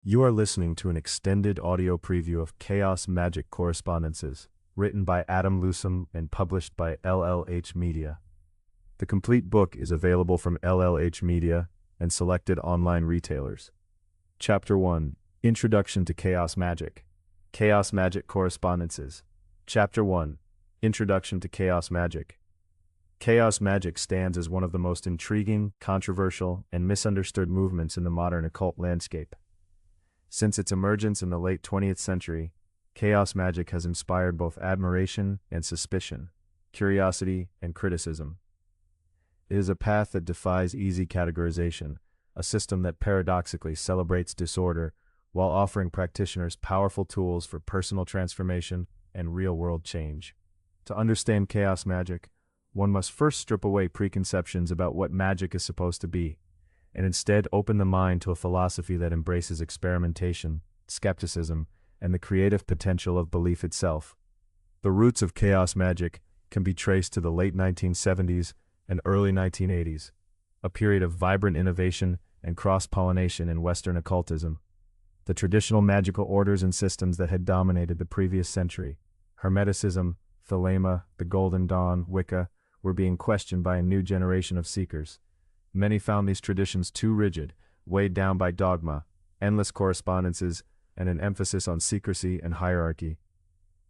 You are listening to an extended audio preview of Chaos Magick Correspondences, written by Adam Lusum and published by LLH Media. The complete book is available from LLH Media and selected online retailers. Chapter 1: Introduction to Chaos Magick. Chaos Magick Correspondences. Chapter 1: Introduction to Chaos Magick. Chaos Magick stands as one of the most intriguing, controversial, and misunderstood movements in the modern occult landscape. Since its emergence in the late 20th century, Chaos Magick has inspired both admiration and suspicion, curiosity and criticism. It is a path that defies easy categorization, a system that paradoxically celebrates disorder while offering practitioners powerful tools for personal transformation and real-world change. To understand Chaos Magick, one must first strip away preconceptions about what magic is supposed to be, and instead open the mind to a philosophy that embraces experimentation, skepticism, and the creative potential of belief itself. The roots of Chaos Magick can be traced to the late 1970s and early 1980s, a period of vibrant innovation and cross-pollination in Western occultism. The traditional magical orders and systems that had dominated the previous century, Hermeticism, Thelema, the Golden Dawn, Wicca, were being questioned by a new generation of seekers. Many found these traditions too rigid, weighed down by dogma, endless correspondences, and an emphasis on secrecy and hierarchy.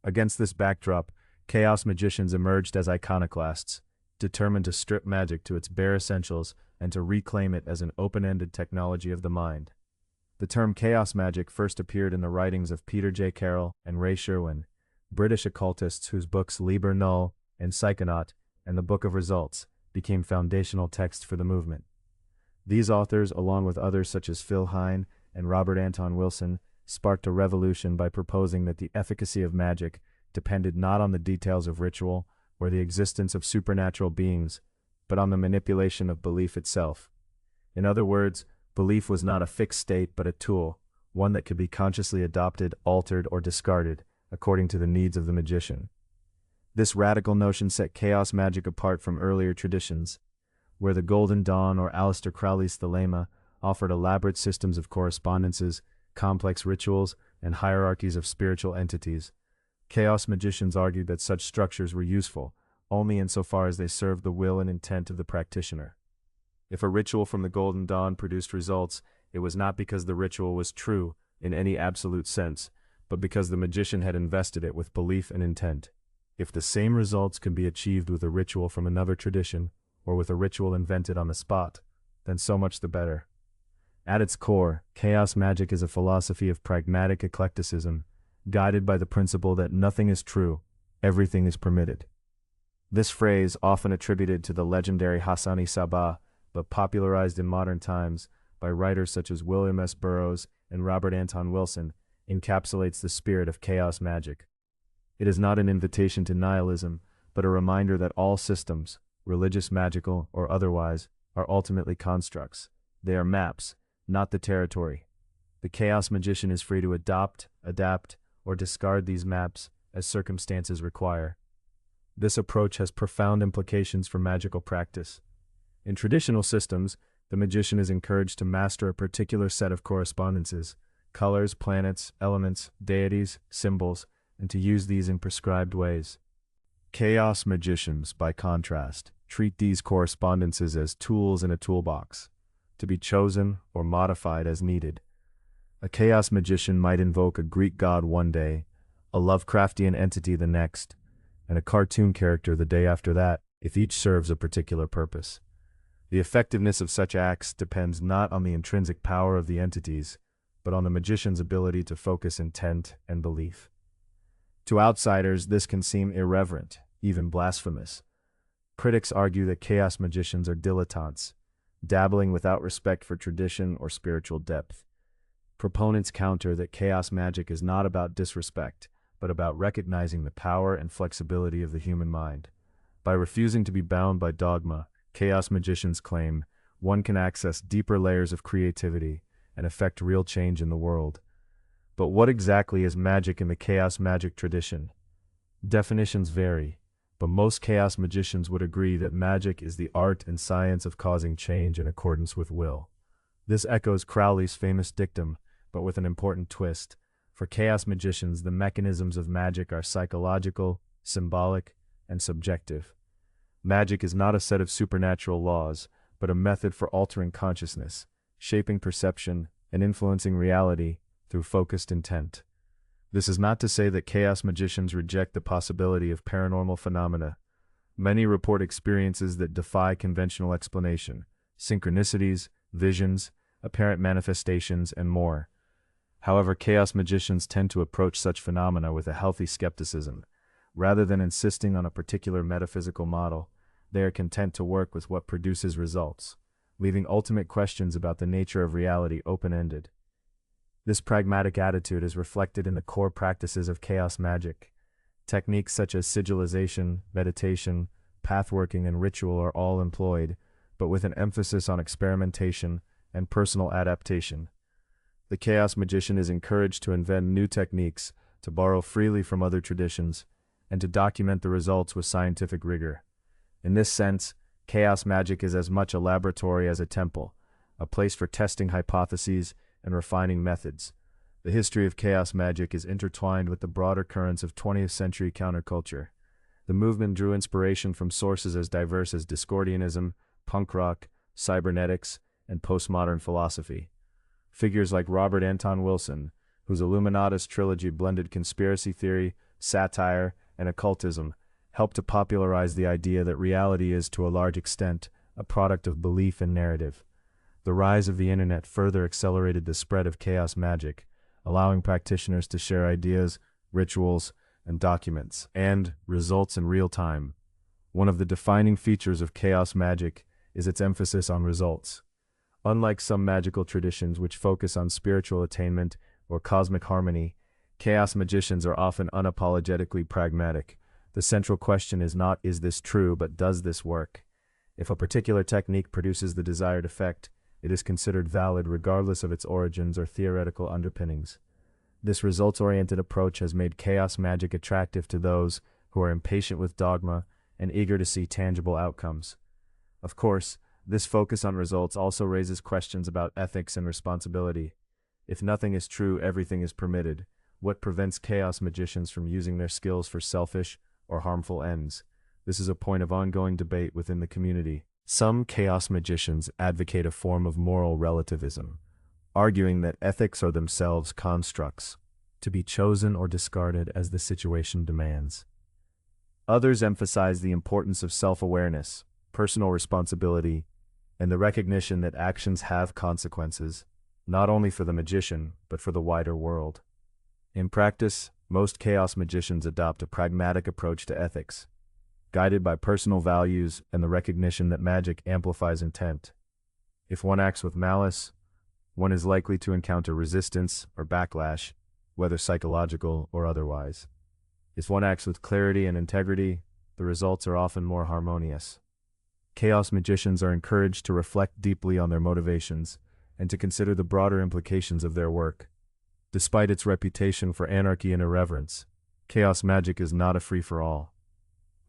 Against this backdrop, chaos magicians emerged as iconoclasts, determined to strip magic to its bare essentials and to reclaim it as an open-ended technology of the mind. The term chaos magic first appeared in the writings of Peter J. Carroll and Ray Sherwin, British occultists whose books Liber Null and Psychonaut and the Book of Results became foundational texts for the movement. These authors, along with others such as Phil Hine and Robert Anton Wilson, sparked a revolution by proposing that the efficacy of magic depended not on the details of ritual or the existence of supernatural beings, but on the manipulation of belief itself. In other words, belief was not a fixed state but a tool, one that could be consciously adopted, altered, or discarded according to the needs of the magician. This radical notion set Chaos Magick apart from earlier traditions, where the Golden Dawn or Aleister Crowley's Thelema offered elaborate systems of correspondences, complex rituals, and hierarchies of spiritual entities. Chaos magicians argued that such structures were useful only insofar as they served the will and intent of the practitioner. If a ritual from the Golden Dawn produced results, it was not because the ritual was true in any absolute sense, but because the magician had invested it with belief and intent. If the same results can be achieved with a ritual from another tradition, or with a ritual invented on the spot, then so much the better. At its core, Chaos Magick is a philosophy of pragmatic eclecticism, guided by the principle that nothing is true, everything is permitted. This phrase, often attributed to the legendary Hassani Sabah, but popularized in modern times by writers such as William S. Burroughs and Robert Anton Wilson, encapsulates the spirit of Chaos Magick. It is not an invitation to nihilism, but a reminder that all systems, religious, magical, or otherwise, are ultimately constructs. They are maps, not the territory. The chaos magician is free to adopt, adapt, or discard these maps as circumstances require. This approach has profound implications for magical practice. In traditional systems, the magician is encouraged to master a particular set of correspondences, colors, planets, elements, deities, symbols, and to use these in prescribed ways. Chaos magicians, by contrast, treat these correspondences as tools in a toolbox, to be chosen or modified as needed. A chaos magician might invoke a Greek god one day, a Lovecraftian entity the next, and a cartoon character the day after that, if each serves a particular purpose. The effectiveness of such acts depends not on the intrinsic power of the entities, but on the magician's ability to focus intent and belief. To outsiders, this can seem irreverent, even blasphemous. Critics argue that chaos magicians are dilettantes, dabbling without respect for tradition or spiritual depth. Proponents counter that chaos magic is not about disrespect, but about recognizing the power and flexibility of the human mind. By refusing to be bound by dogma, chaos magicians claim one can access deeper layers of creativity and effect real change in the world. But what exactly is magic in the chaos magic tradition? Definitions vary, but most chaos magicians would agree that magic is the art and science of causing change in accordance with will. This echoes Crowley's famous dictum but with an important twist. For chaos magicians, the mechanisms of magic are psychological, symbolic, and subjective. Magic is not a set of supernatural laws, but a method for altering consciousness, shaping perception, and influencing reality through focused intent. This is not to say that chaos magicians reject the possibility of paranormal phenomena. Many report experiences that defy conventional explanation: synchronicities, visions, apparent manifestations, and more. However, chaos magicians tend to approach such phenomena with a healthy skepticism. Rather than insisting on a particular metaphysical model, they are content to work with what produces results, leaving ultimate questions about the nature of reality open-ended. This pragmatic attitude is reflected in the core practices of chaos magic. Techniques such as sigilization, meditation, pathworking, and ritual are all employed, but with an emphasis on experimentation and personal adaptation. The chaos magician is encouraged to invent new techniques, to borrow freely from other traditions, and to document the results with scientific rigor. In this sense, chaos magic is as much a laboratory as a temple, a place for testing hypotheses and refining methods. The history of chaos magic is intertwined with the broader currents of 20th century counterculture. The movement drew inspiration from sources as diverse as Discordianism, punk rock, cybernetics, and postmodern philosophy. Figures like Robert Anton Wilson, whose Illuminatus trilogy blended conspiracy theory, satire, and occultism, helped to popularize the idea that reality is, to a large extent, a product of belief and narrative. The rise of the internet further accelerated the spread of chaos magic, allowing practitioners to share ideas, rituals, and documents, and results in real time. One of the defining features of chaos magic is its emphasis on results. Unlike some magical traditions which focus on spiritual attainment or cosmic harmony, chaos magicians are often unapologetically pragmatic. The central question is not, is this true, but does this work? If a particular technique produces the desired effect, it is considered valid regardless of its origins or theoretical underpinnings. This results-oriented approach has made chaos magic attractive to those who are impatient with dogma and eager to see tangible outcomes. Of course, this focus on results also raises questions about ethics and responsibility. If nothing is true, everything is permitted. What prevents chaos magicians from using their skills for selfish or harmful ends? This is a point of ongoing debate within the community. Some chaos magicians advocate a form of moral relativism, arguing that ethics are themselves constructs, to be chosen or discarded as the situation demands. Others emphasize the importance of self-awareness, personal responsibility, and the recognition that actions have consequences, not only for the magician, but for the wider world. In practice, most chaos magicians adopt a pragmatic approach to ethics, guided by personal values and the recognition that magic amplifies intent. If one acts with malice, one is likely to encounter resistance or backlash, whether psychological or otherwise. If one acts with clarity and integrity, the results are often more harmonious. Chaos magicians are encouraged to reflect deeply on their motivations and to consider the broader implications of their work. Despite its reputation for anarchy and irreverence, chaos magic is not a free-for-all.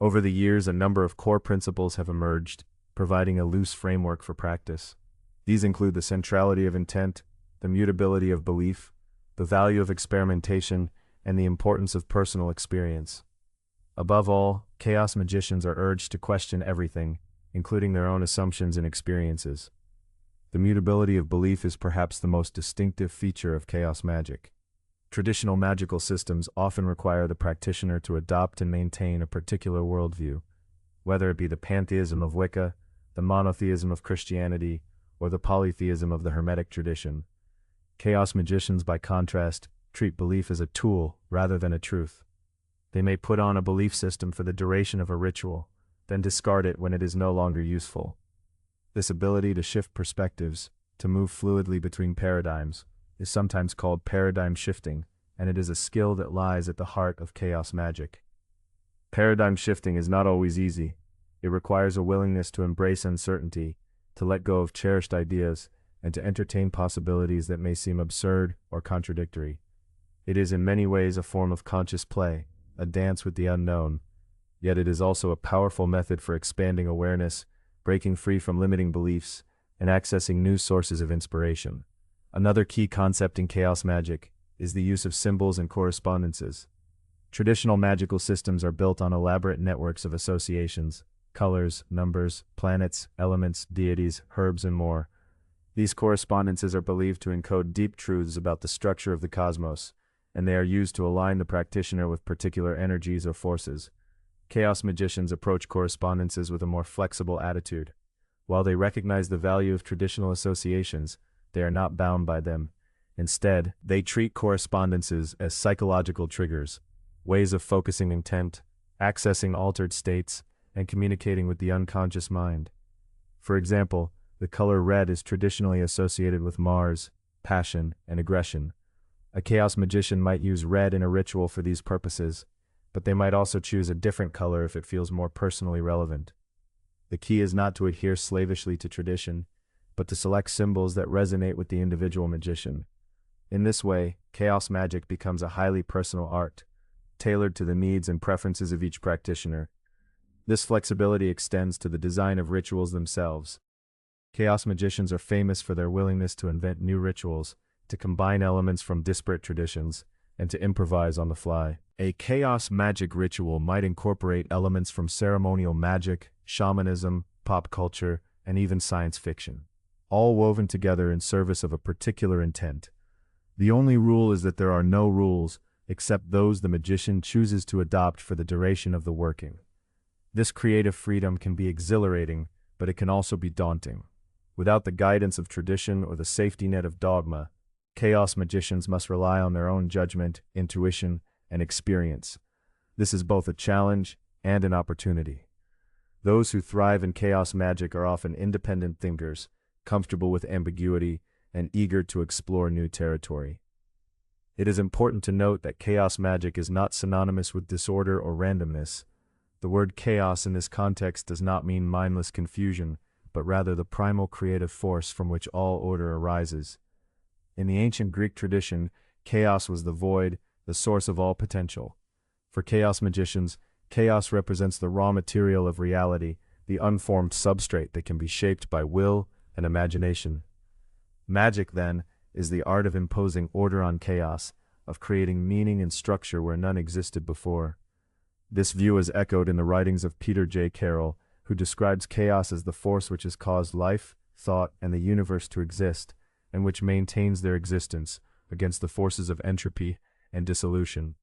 Over the years, a number of core principles have emerged, providing a loose framework for practice. These include the centrality of intent, the mutability of belief, the value of experimentation, and the importance of personal experience. Above all, chaos magicians are urged to question everything, including their own assumptions and experiences. The mutability of belief is perhaps the most distinctive feature of chaos magic. Traditional magical systems often require the practitioner to adopt and maintain a particular worldview, whether it be the pantheism of Wicca, the monotheism of Christianity, or the polytheism of the Hermetic tradition. Chaos magicians, by contrast, treat belief as a tool rather than a truth. They may put on a belief system for the duration of a ritual, then discard it when it is no longer useful. This ability to shift perspectives, to move fluidly between paradigms, is sometimes called paradigm shifting, and it is a skill that lies at the heart of chaos magic. Paradigm shifting is not always easy. It requires a willingness to embrace uncertainty, to let go of cherished ideas, and to entertain possibilities that may seem absurd or contradictory. It is in many ways a form of conscious play, a dance with the unknown, yet it is also a powerful method for expanding awareness, breaking free from limiting beliefs, and accessing new sources of inspiration. Another key concept in chaos magic is the use of symbols and correspondences. Traditional magical systems are built on elaborate networks of associations, colors, numbers, planets, elements, deities, herbs, and more. These correspondences are believed to encode deep truths about the structure of the cosmos, and they are used to align the practitioner with particular energies or forces. Chaos magicians approach correspondences with a more flexible attitude. While they recognize the value of traditional associations, they are not bound by them. Instead, they treat correspondences as psychological triggers, ways of focusing intent, accessing altered states, and communicating with the unconscious mind. For example, the color red is traditionally associated with Mars, passion, and aggression. A chaos magician might use red in a ritual for these purposes, but they might also choose a different color if it feels more personally relevant. The key is not to adhere slavishly to tradition, but to select symbols that resonate with the individual magician. In this way, chaos magic becomes a highly personal art, tailored to the needs and preferences of each practitioner. This flexibility extends to the design of rituals themselves. Chaos magicians are famous for their willingness to invent new rituals, to combine elements from disparate traditions, and to improvise on the fly. A chaos magic ritual might incorporate elements from ceremonial magic, shamanism, pop culture, and even science fiction, all woven together in service of a particular intent. The only rule is that there are no rules, except those the magician chooses to adopt for the duration of the working. This creative freedom can be exhilarating, but it can also be daunting. Without the guidance of tradition or the safety net of dogma, chaos magicians must rely on their own judgment, intuition, and experience. This is both a challenge and an opportunity. Those who thrive in chaos magic are often independent thinkers, comfortable with ambiguity, and eager to explore new territory. It is important to note that chaos magic is not synonymous with disorder or randomness. The word chaos in this context does not mean mindless confusion, but rather the primal creative force from which all order arises. In the ancient Greek tradition, chaos was the void, the source of all potential. For chaos magicians, chaos represents the raw material of reality, the unformed substrate that can be shaped by will and imagination. Magic, then, is the art of imposing order on chaos, of creating meaning and structure where none existed before. This view is echoed in the writings of Peter J. Carroll, who describes chaos as the force which has caused life, thought, and the universe to exist, and which maintains their existence against the forces of entropy and dissolution.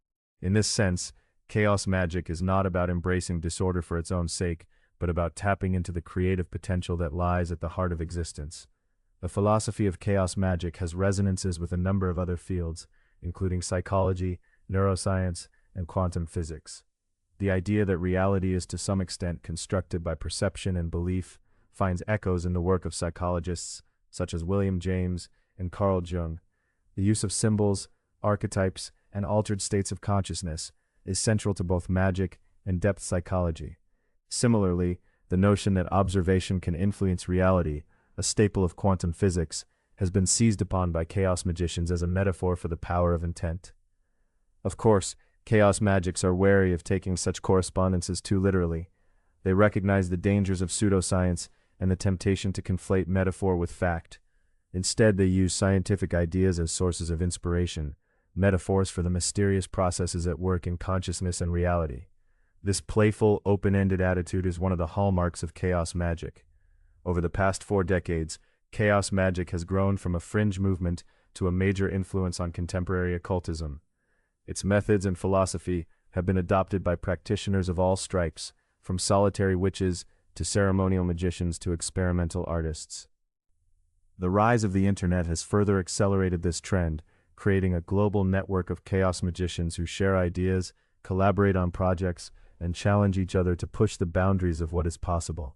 In this sense, chaos magic is not about embracing disorder for its own sake, but about tapping into the creative potential that lies at the heart of existence. The philosophy of chaos magic has resonances with a number of other fields, including psychology, neuroscience, and quantum physics. The idea that reality is to some extent constructed by perception and belief finds echoes in the work of psychologists such as William James and Carl Jung. The use of symbols, archetypes, and altered states of consciousness is central to both magic and depth psychology. Similarly, the notion that observation can influence reality, a staple of quantum physics, has been seized upon by chaos magicians as a metaphor for the power of intent. Of course, chaos magics are wary of taking such correspondences too literally. They recognize the dangers of pseudoscience and the temptation to conflate metaphor with fact. Instead, they use scientific ideas as sources of inspiration, metaphors for the mysterious processes at work in consciousness and reality. This playful, open-ended attitude is one of the hallmarks of chaos magic. Over the past 4 decades, chaos magic has grown from a fringe movement to a major influence on contemporary occultism. Its methods and philosophy have been adopted by practitioners of all stripes, from solitary witches to ceremonial magicians to experimental artists. The rise of the internet has further accelerated this trend, creating a global network of chaos magicians who share ideas, collaborate on projects, and challenge each other to push the boundaries of what is possible.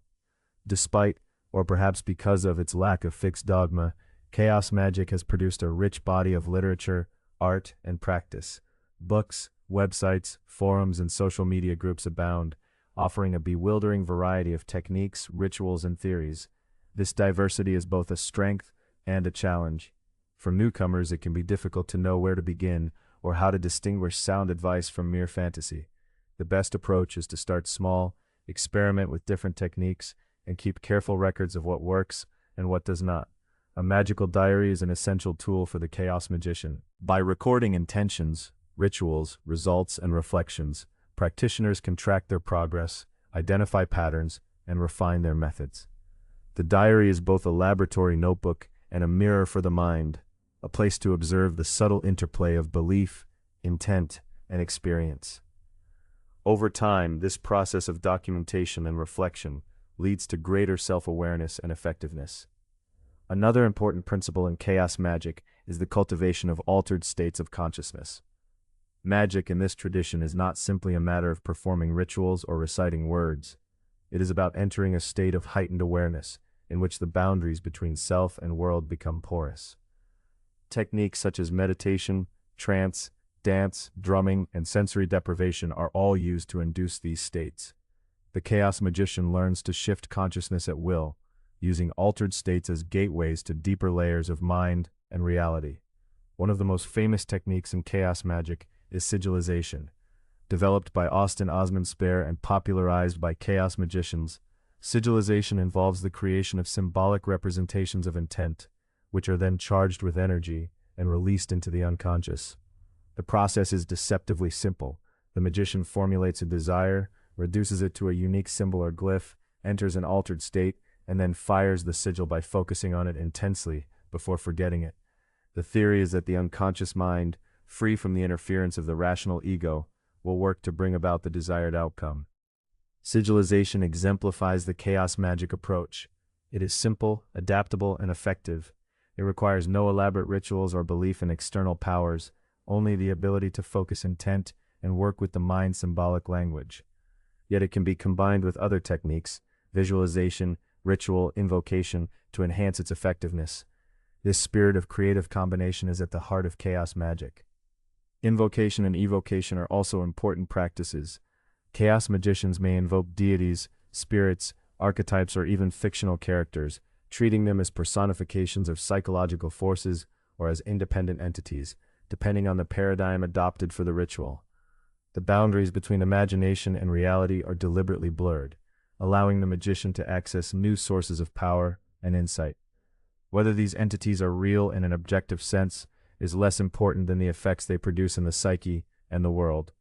Despite, or perhaps because of its lack of fixed dogma, chaos magic has produced a rich body of literature, art, and practice. Books, websites, forums, and social media groups abound, offering a bewildering variety of techniques, rituals, and theories. This diversity is both a strength and a challenge. For newcomers, it can be difficult to know where to begin or how to distinguish sound advice from mere fantasy. The best approach is to start small, experiment with different techniques, and keep careful records of what works and what does not. A magical diary is an essential tool for the chaos magician. By recording intentions, rituals, results, and reflections, practitioners can track their progress, identify patterns, and refine their methods. The diary is both a laboratory notebook and a mirror for the mind, a place to observe the subtle interplay of belief, intent, and experience. Over time, this process of documentation and reflection leads to greater self-awareness and effectiveness. Another important principle in chaos magic is the cultivation of altered states of consciousness. Magic in this tradition is not simply a matter of performing rituals or reciting words. It is about entering a state of heightened awareness, in which the boundaries between self and world become porous. Techniques such as meditation, trance, dance, drumming, and sensory deprivation are all used to induce these states. The chaos magician learns to shift consciousness at will, using altered states as gateways to deeper layers of mind and reality. One of the most famous techniques in chaos magic is sigilization. Developed by Austin Osman Spare and popularized by chaos magicians, sigilization involves the creation of symbolic representations of intent, which are then charged with energy and released into the unconscious. The process is deceptively simple. The magician formulates a desire, reduces it to a unique symbol or glyph, enters an altered state, and then fires the sigil by focusing on it intensely before forgetting it. The theory is that the unconscious mind, free from the interference of the rational ego, will work to bring about the desired outcome. Sigilization exemplifies the chaos magic approach. It is simple, adaptable, and effective. It requires no elaborate rituals or belief in external powers, only the ability to focus intent and work with the mind's symbolic language. Yet it can be combined with other techniques, visualization, ritual, invocation, to enhance its effectiveness. This spirit of creative combination is at the heart of chaos magic. Invocation and evocation are also important practices. Chaos magicians may invoke deities, spirits, archetypes, or even fictional characters, treating them as personifications of psychological forces or as independent entities, depending on the paradigm adopted for the ritual. The boundaries between imagination and reality are deliberately blurred, allowing the magician to access new sources of power and insight. Whether these entities are real in an objective sense is less important than the effects they produce in the psyche and the world.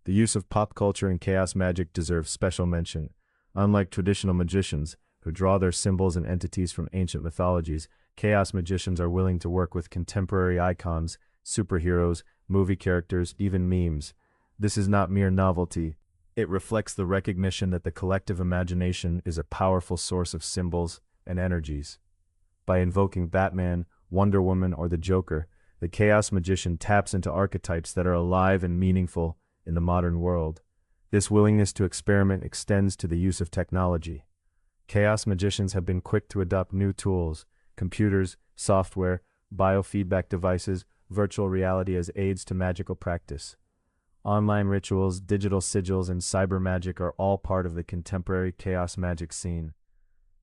The use of pop culture in chaos magic deserves special mention. Unlike traditional magicians, who draw their symbols and entities from ancient mythologies, chaos magicians are willing to work with contemporary icons, superheroes, movie characters, even memes. This is not mere novelty. It reflects the recognition that the collective imagination is a powerful source of symbols and energies. By invoking Batman, Wonder Woman, or the Joker, the chaos magician taps into archetypes that are alive and meaningful in the modern world. This willingness to experiment extends to the use of technology. Chaos magicians have been quick to adopt new tools, computers, software, biofeedback devices, virtual reality as aids to magical practice. Online rituals, digital sigils, and cyber magic are all part of the contemporary chaos magic scene.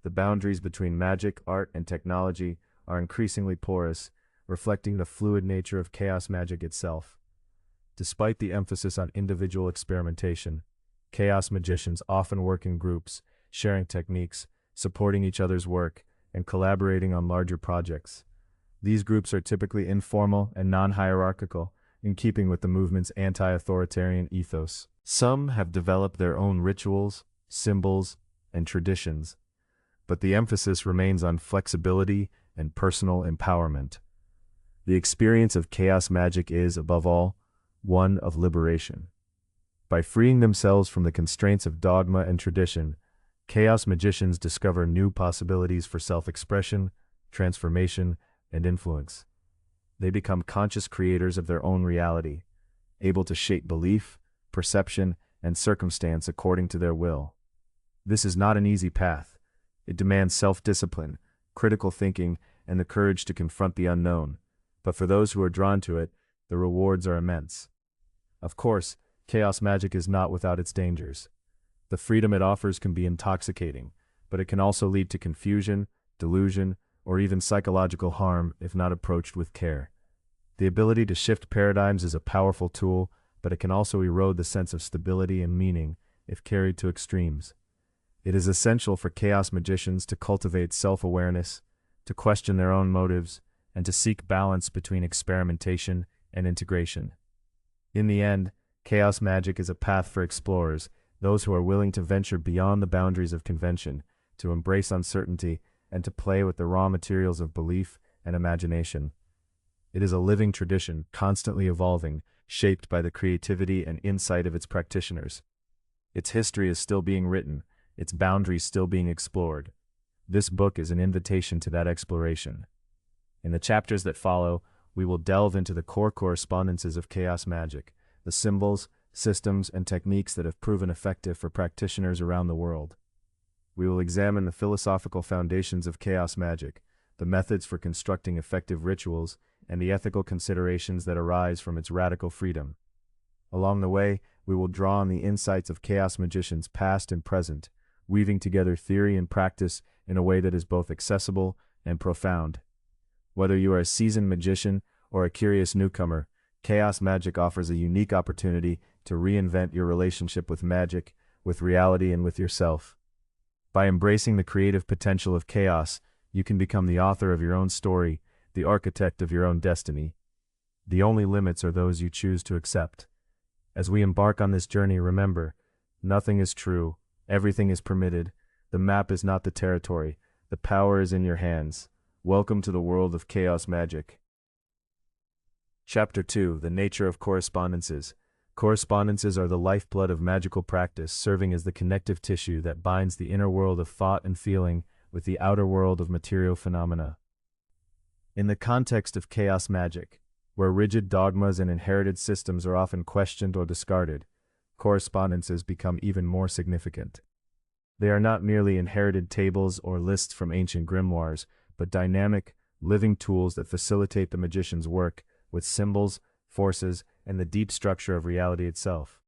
The boundaries between magic, art, and technology are increasingly porous, reflecting the fluid nature of chaos magic itself. Despite the emphasis on individual experimentation, chaos magicians often work in groups, sharing techniques, supporting each other's work, and collaborating on larger projects. These groups are typically informal and non-hierarchical, in keeping with the movement's anti-authoritarian ethos. Some have developed their own rituals, symbols, and traditions, but the emphasis remains on flexibility and personal empowerment. The experience of chaos magic is, above all, one of liberation. By freeing themselves from the constraints of dogma and tradition, chaos magicians discover new possibilities for self-expression, transformation, and influence. They become conscious creators of their own reality, able to shape belief, perception, and circumstance according to their will. This is not an easy path. It demands self-discipline, critical thinking, and the courage to confront the unknown. But for those who are drawn to it, the rewards are immense. Of course, chaos magic is not without its dangers. The freedom it offers can be intoxicating, but it can also lead to confusion, delusion, or even psychological harm if not approached with care. The ability to shift paradigms is a powerful tool, but it can also erode the sense of stability and meaning if carried to extremes. It is essential for chaos magicians to cultivate self-awareness, to question their own motives, and to seek balance between experimentation and integration. In the end, chaos magic is a path for explorers, those who are willing to venture beyond the boundaries of convention, to embrace uncertainty, and to play with the raw materials of belief and imagination. It is a living tradition, constantly evolving, shaped by the creativity and insight of its practitioners. Its history is still being written, its boundaries still being explored. This book is an invitation to that exploration. In the chapters that follow, we will delve into the core correspondences of chaos magic, the symbols, systems, and techniques that have proven effective for practitioners around the world. We will examine the philosophical foundations of chaos magic, the methods for constructing effective rituals, and the ethical considerations that arise from its radical freedom. Along the way, we will draw on the insights of chaos magicians past and present, weaving together theory and practice in a way that is both accessible and profound. Whether you are a seasoned magician or a curious newcomer, chaos magic offers a unique opportunity to reinvent your relationship with magic, with reality, and with yourself. By embracing the creative potential of chaos, you can become the author of your own story, the architect of your own destiny. The only limits are those you choose to accept. As we embark on this journey, remember, nothing is true, everything is permitted, the map is not the territory, the power is in your hands. Welcome to the world of chaos magic. Chapter 2: The Nature of Correspondences. Correspondences are the lifeblood of magical practice, serving as the connective tissue that binds the inner world of thought and feeling with the outer world of material phenomena. In the context of chaos magic, where rigid dogmas and inherited systems are often questioned or discarded, correspondences become even more significant. They are not merely inherited tables or lists from ancient grimoires, but dynamic, living tools that facilitate the magician's work with symbols, forces, and the deep structure of reality itself.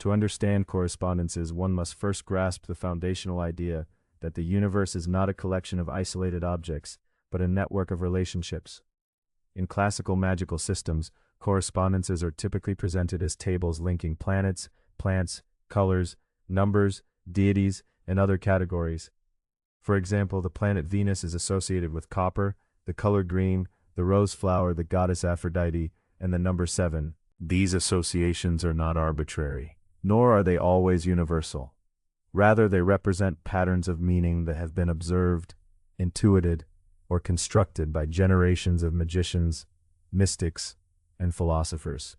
To understand correspondences, one must first grasp the foundational idea that the universe is not a collection of isolated objects, but a network of relationships. In classical magical systems, correspondences are typically presented as tables linking planets, plants, colors, numbers, deities, and other categories. For example, the planet Venus is associated with copper, the color green, the rose flower, the goddess Aphrodite, and the number 7. These associations are not arbitrary, nor are they always universal. Rather, they represent patterns of meaning that have been observed, intuited, or constructed by generations of magicians, mystics, and philosophers.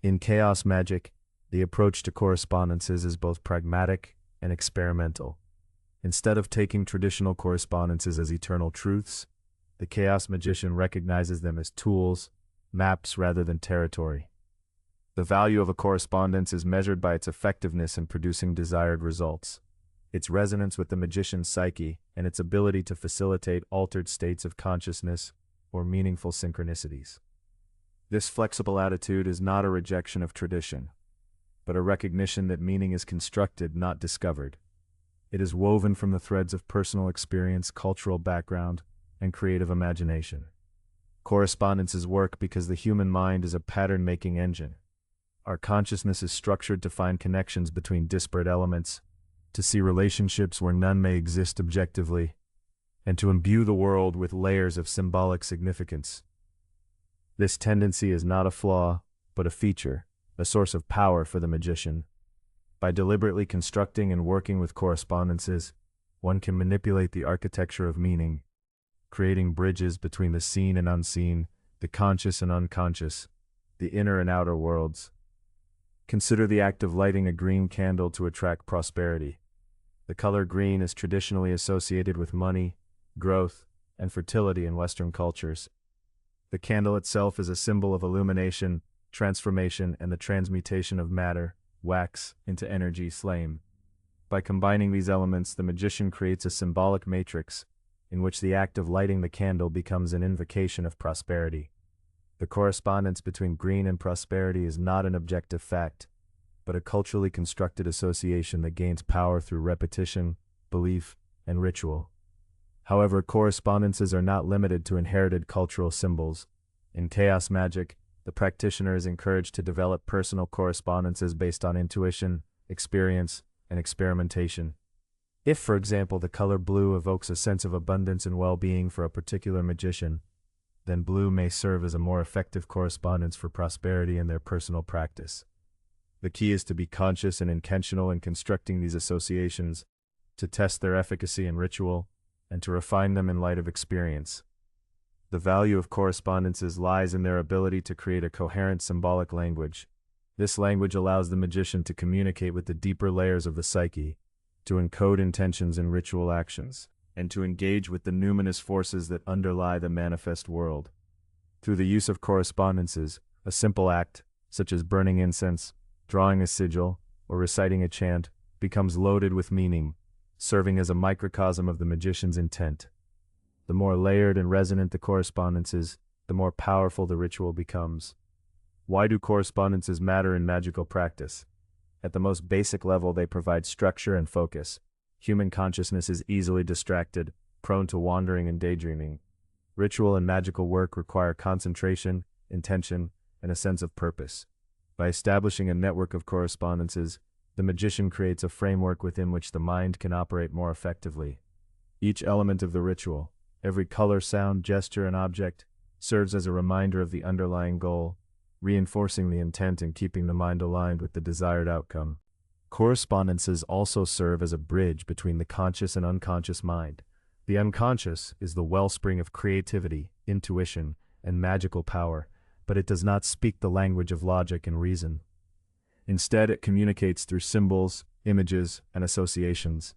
In chaos magic, the approach to correspondences is both pragmatic and experimental. Instead of taking traditional correspondences as eternal truths, the chaos magician recognizes them as tools, maps rather than territory. The value of a correspondence is measured by its effectiveness in producing desired results, its resonance with the magician's psyche, and its ability to facilitate altered states of consciousness or meaningful synchronicities. This flexible attitude is not a rejection of tradition, but a recognition that meaning is constructed, not discovered. It is woven from the threads of personal experience, cultural background, and creative imagination. Correspondences work because the human mind is a pattern-making engine. Our consciousness is structured to find connections between disparate elements, to see relationships where none may exist objectively, and to imbue the world with layers of symbolic significance. This tendency is not a flaw, but a feature, a source of power for the magician. By deliberately constructing and working with correspondences, one can manipulate the architecture of meaning, creating bridges between the seen and unseen, the conscious and unconscious, the inner and outer worlds. Consider the act of lighting a green candle to attract prosperity. The color green is traditionally associated with money, growth, and fertility in Western cultures. The candle itself is a symbol of illumination, transformation, and the transmutation of matter, wax, into energy, flame. By combining these elements, the magician creates a symbolic matrix in which the act of lighting the candle becomes an invocation of prosperity. The correspondence between green and prosperity is not an objective fact, but a culturally constructed association that gains power through repetition, belief, and ritual. However, correspondences are not limited to inherited cultural symbols. In chaos magic, the practitioner is encouraged to develop personal correspondences based on intuition, experience, and experimentation. If, for example, the color blue evokes a sense of abundance and well-being for a particular magician, then blue may serve as a more effective correspondence for prosperity in their personal practice. The key is to be conscious and intentional in constructing these associations, to test their efficacy in ritual, and to refine them in light of experience. The value of correspondences lies in their ability to create a coherent symbolic language. This language allows the magician to communicate with the deeper layers of the psyche, to encode intentions in ritual actions, and to engage with the numinous forces that underlie the manifest world. Through the use of correspondences, a simple act, such as burning incense, drawing a sigil, or reciting a chant, becomes loaded with meaning, serving as a microcosm of the magician's intent. The more layered and resonant the correspondences, the more powerful the ritual becomes. Why do correspondences matter in magical practice? At the most basic level, they provide structure and focus. Human consciousness is easily distracted, prone to wandering and daydreaming. Ritual and magical work require concentration, intention, and a sense of purpose. By establishing a network of correspondences, the magician creates a framework within which the mind can operate more effectively. Each element of the ritual, every color, sound, gesture, and object, serves as a reminder of the underlying goal, reinforcing the intent and keeping the mind aligned with the desired outcome. Correspondences also serve as a bridge between the conscious and unconscious mind. The unconscious is the wellspring of creativity, intuition, and magical power, but it does not speak the language of logic and reason. Instead, it communicates through symbols, images, and associations.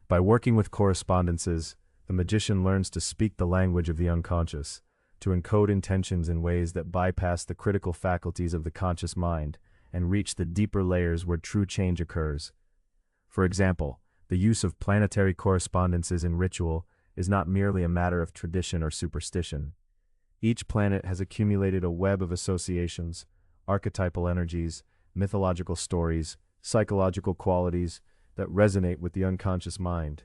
By working with correspondences, the magician learns to speak the language of the unconscious, to encode intentions in ways that bypass the critical faculties of the conscious mind and reach the deeper layers where true change occurs. For example, the use of planetary correspondences in ritual is not merely a matter of tradition or superstition. Each planet has accumulated a web of associations, archetypal energies, mythological stories, psychological qualities that resonate with the unconscious mind.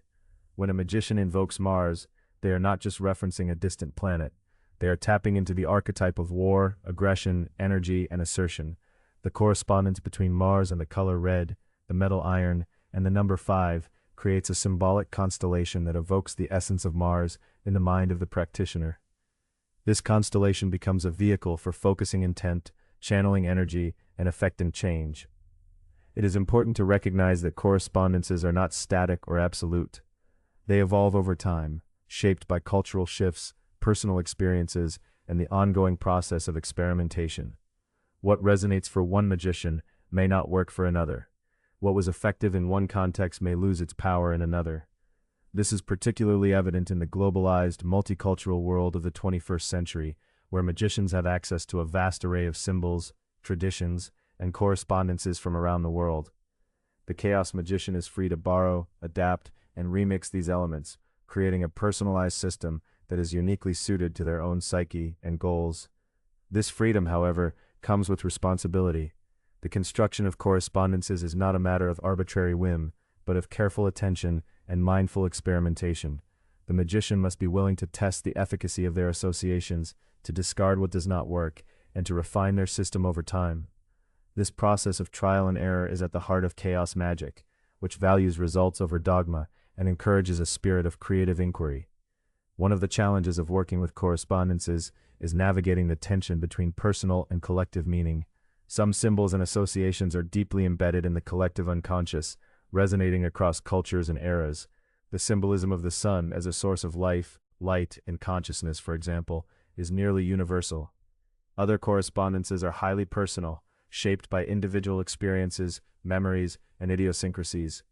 When a magician invokes Mars, they are not just referencing a distant planet. They are tapping into the archetype of war, aggression, energy, and assertion. The correspondence between Mars and the color red, the metal iron, and the number 5 creates a symbolic constellation that evokes the essence of Mars in the mind of the practitioner. This constellation becomes a vehicle for focusing intent, channeling energy, and effecting change. It is important to recognize that correspondences are not static or absolute. They evolve over time, shaped by cultural shifts, personal experiences, and the ongoing process of experimentation. What resonates for one magician may not work for another. What was effective in one context may lose its power in another. This is particularly evident in the globalized, multicultural world of the 21st century, where magicians have access to a vast array of symbols, traditions, and correspondences from around the world. The Chaos Magician is free to borrow, adapt, and remix these elements, creating a personalized system that is uniquely suited to their own psyche and goals. This freedom, however, comes with responsibility. The construction of correspondences is not a matter of arbitrary whim, but of careful attention and mindful experimentation. The magician must be willing to test the efficacy of their associations, to discard what does not work, and to refine their system over time. This process of trial and error is at the heart of chaos magic, which values results over dogma and encourages a spirit of creative inquiry. One of the challenges of working with correspondences is navigating the tension between personal and collective meaning. Some symbols and associations are deeply embedded in the collective unconscious, resonating across cultures and eras. The symbolism of the sun as a source of life, light, and consciousness, for example, is nearly universal. Other correspondences are highly personal, shaped by individual experiences, memories, and idiosyncrasies.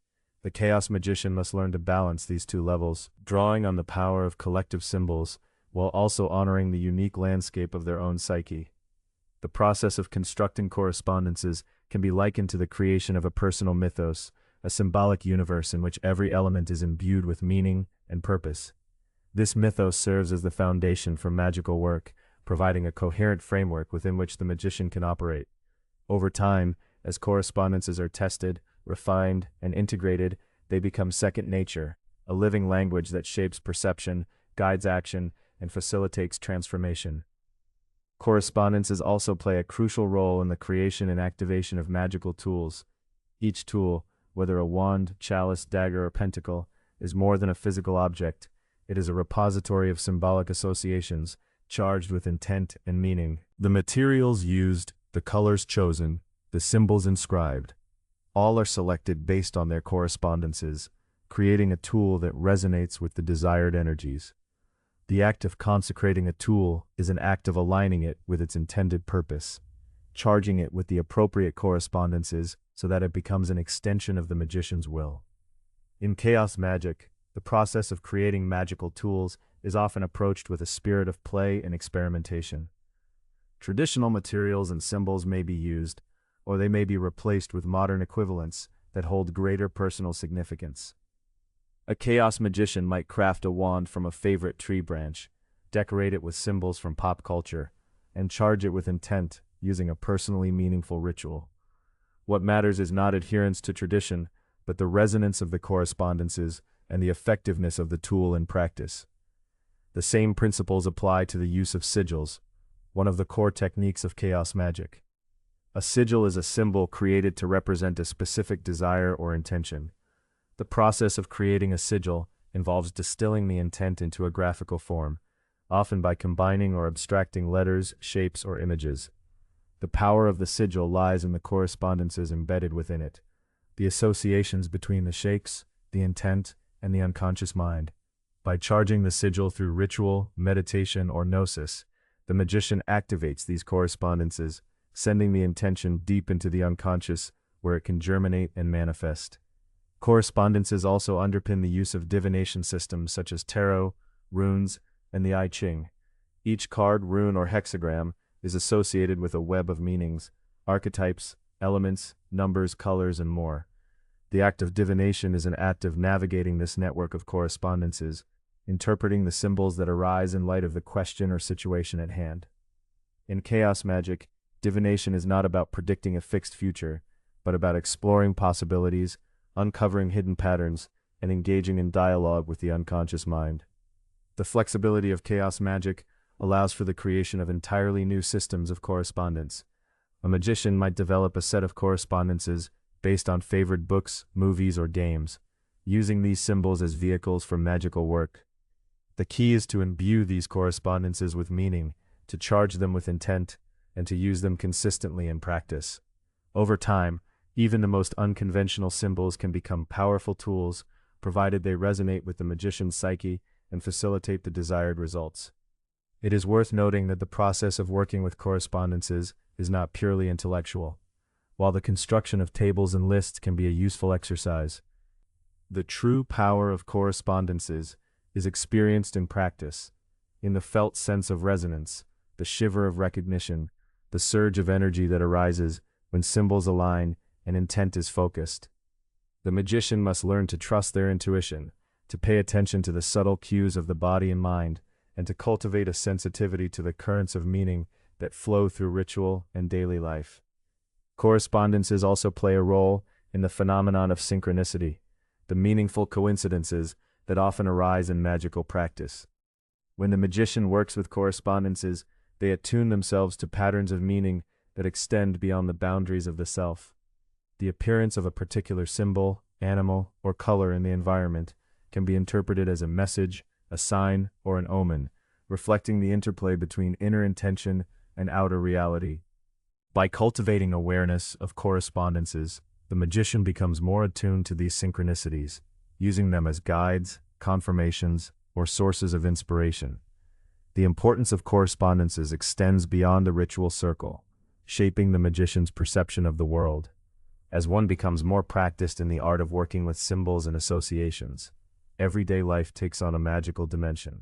The chaos magician must learn to balance these two levels, drawing on the power of collective symbols, while also honoring the unique landscape of their own psyche. The process of constructing correspondences can be likened to the creation of a personal mythos, a symbolic universe in which every element is imbued with meaning and purpose. This mythos serves as the foundation for magical work, providing a coherent framework within which the magician can operate. Over time, as correspondences are tested, refined, and integrated, they become second nature, a living language that shapes perception, guides action, and facilitates transformation. Correspondences also play a crucial role in the creation and activation of magical tools. Each tool, whether a wand, chalice, dagger, or pentacle, is more than a physical object. It is a repository of symbolic associations, charged with intent and meaning. The materials used, the colors chosen, the symbols inscribed, all are selected based on their correspondences, creating a tool that resonates with the desired energies. The act of consecrating a tool is an act of aligning it with its intended purpose, charging it with the appropriate correspondences so that it becomes an extension of the magician's will. In Chaos Magic, the process of creating magical tools is often approached with a spirit of play and experimentation. Traditional materials and symbols may be used, or they may be replaced with modern equivalents that hold greater personal significance. A chaos magician might craft a wand from a favorite tree branch, decorate it with symbols from pop culture, and charge it with intent using a personally meaningful ritual. What matters is not adherence to tradition, but the resonance of the correspondences and the effectiveness of the tool in practice. The same principles apply to the use of sigils, one of the core techniques of chaos magic. A sigil is a symbol created to represent a specific desire or intention. The process of creating a sigil involves distilling the intent into a graphical form, often by combining or abstracting letters, shapes, or images. The power of the sigil lies in the correspondences embedded within it, the associations between the shapes, the intent, and the unconscious mind. By charging the sigil through ritual, meditation, or gnosis, the magician activates these correspondences, sending the intention deep into the unconscious where it can germinate and manifest. Correspondences also underpin the use of divination systems such as tarot, runes, and the I Ching. Each card, rune, or hexagram is associated with a web of meanings, archetypes, elements, numbers, colors, and more. The act of divination is an act of navigating this network of correspondences, interpreting the symbols that arise in light of the question or situation at hand. In chaos magic, divination is not about predicting a fixed future, but about exploring possibilities, uncovering hidden patterns, and engaging in dialogue with the unconscious mind. The flexibility of chaos magic allows for the creation of entirely new systems of correspondence. A magician might develop a set of correspondences based on favored books, movies, or games, using these symbols as vehicles for magical work. The key is to imbue these correspondences with meaning, to charge them with intent, and to use them consistently in practice. Over time, even the most unconventional symbols can become powerful tools, provided they resonate with the magician's psyche and facilitate the desired results. It is worth noting that the process of working with correspondences is not purely intellectual. While the construction of tables and lists can be a useful exercise, the true power of correspondences is experienced in practice, in the felt sense of resonance, the shiver of recognition, the surge of energy that arises when symbols align and intent is focused. The magician must learn to trust their intuition, to pay attention to the subtle cues of the body and mind, and to cultivate a sensitivity to the currents of meaning that flow through ritual and daily life. Correspondences also play a role in the phenomenon of synchronicity, the meaningful coincidences that often arise in magical practice. When the magician works with correspondences, they attune themselves to patterns of meaning that extend beyond the boundaries of the self. The appearance of a particular symbol, animal, or color in the environment can be interpreted as a message, a sign, or an omen, reflecting the interplay between inner intention and outer reality. By cultivating awareness of correspondences, the magician becomes more attuned to these synchronicities, using them as guides, confirmations, or sources of inspiration. The importance of correspondences extends beyond the ritual circle, shaping the magician's perception of the world. As one becomes more practiced in the art of working with symbols and associations, everyday life takes on a magical dimension.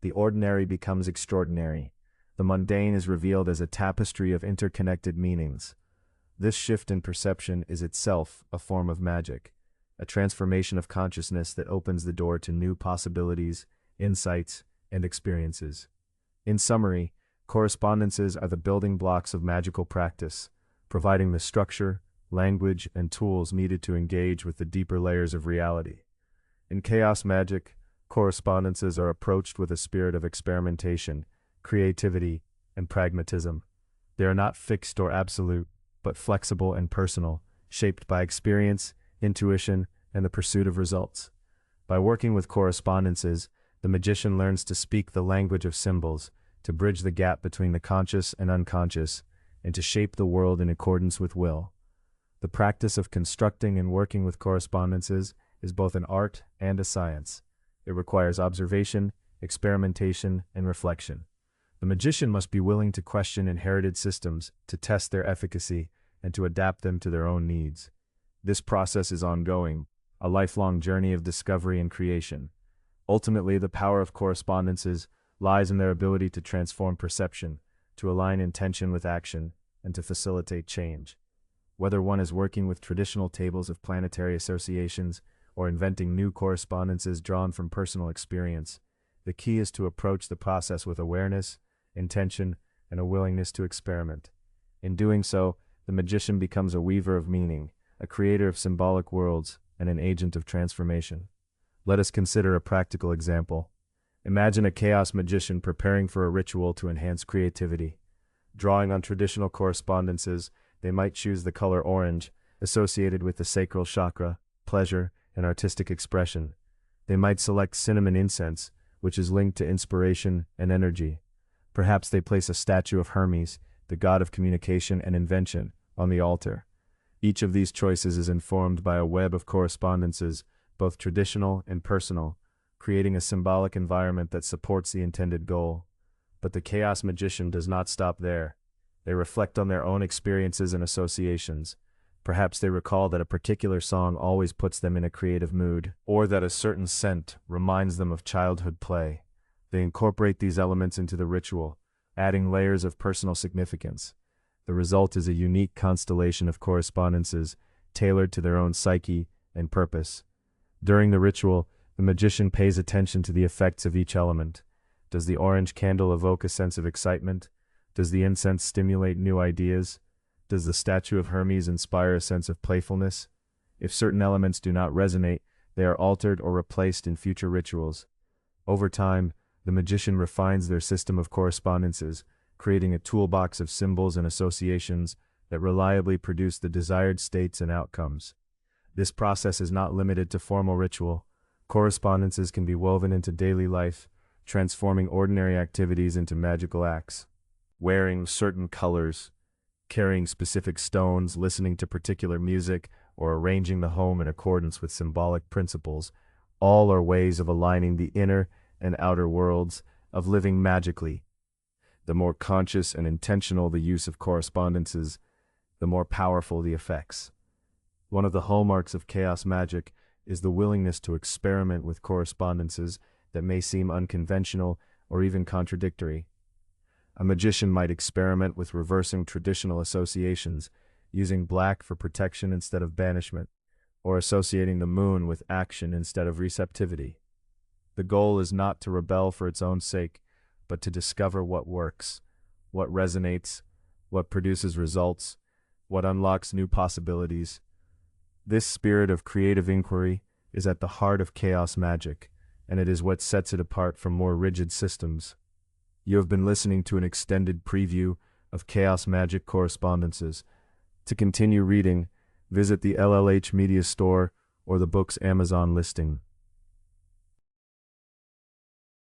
The ordinary becomes extraordinary. The mundane is revealed as a tapestry of interconnected meanings. This shift in perception is itself a form of magic, a transformation of consciousness that opens the door to new possibilities, insights, and experiences. In summary, correspondences are the building blocks of magical practice, providing the structure, language, and tools needed to engage with the deeper layers of reality. In chaos magic, correspondences are approached with a spirit of experimentation, creativity, and pragmatism. They are not fixed or absolute, but flexible and personal, shaped by experience, intuition, and the pursuit of results. By working with correspondences, the magician learns to speak the language of symbols, to bridge the gap between the conscious and unconscious, and to shape the world in accordance with will. The practice of constructing and working with correspondences is both an art and a science. It requires observation, experimentation, and reflection. The magician must be willing to question inherited systems, to test their efficacy, and to adapt them to their own needs. This process is ongoing, a lifelong journey of discovery and creation. Ultimately, the power of correspondences lies in their ability to transform perception, to align intention with action, and to facilitate change. Whether one is working with traditional tables of planetary associations or inventing new correspondences drawn from personal experience, the key is to approach the process with awareness, intention, and a willingness to experiment. In doing so, the magician becomes a weaver of meaning, a creator of symbolic worlds, and an agent of transformation. Let us consider a practical example. Imagine a chaos magician preparing for a ritual to enhance creativity. Drawing on traditional correspondences, they might choose the color orange, associated with the sacral chakra, pleasure, and artistic expression. They might select cinnamon incense, which is linked to inspiration and energy. Perhaps they place a statue of Hermes, the god of communication and invention, on the altar. Each of these choices is informed by a web of correspondences, both traditional and personal, creating a symbolic environment that supports the intended goal. But the chaos magician does not stop there. They reflect on their own experiences and associations. Perhaps they recall that a particular song always puts them in a creative mood, or that a certain scent reminds them of childhood play. They incorporate these elements into the ritual, adding layers of personal significance. The result is a unique constellation of correspondences, tailored to their own psyche and purpose. During the ritual, the magician pays attention to the effects of each element. Does the orange candle evoke a sense of excitement? Does the incense stimulate new ideas? Does the statue of Hermes inspire a sense of playfulness? If certain elements do not resonate, they are altered or replaced in future rituals. Over time, the magician refines their system of correspondences, creating a toolbox of symbols and associations that reliably produce the desired states and outcomes. This process is not limited to formal ritual. Correspondences can be woven into daily life, transforming ordinary activities into magical acts. Wearing certain colors, carrying specific stones, listening to particular music, or arranging the home in accordance with symbolic principles, all are ways of aligning the inner and outer worlds, of living magically. The more conscious and intentional the use of correspondences, the more powerful the effects. One of the hallmarks of chaos magic is the willingness to experiment with correspondences that may seem unconventional or even contradictory. A magician might experiment with reversing traditional associations, using black for protection instead of banishment, or associating the moon with action instead of receptivity. The goal is not to rebel for its own sake, but to discover what works, what resonates, what produces results, what unlocks new possibilities. This spirit of creative inquiry is at the heart of chaos magic, and it is what sets it apart from more rigid systems. You have been listening to an extended preview of Chaos Magick Correspondences. To continue reading, visit the LLH Media Store or the book's Amazon listing.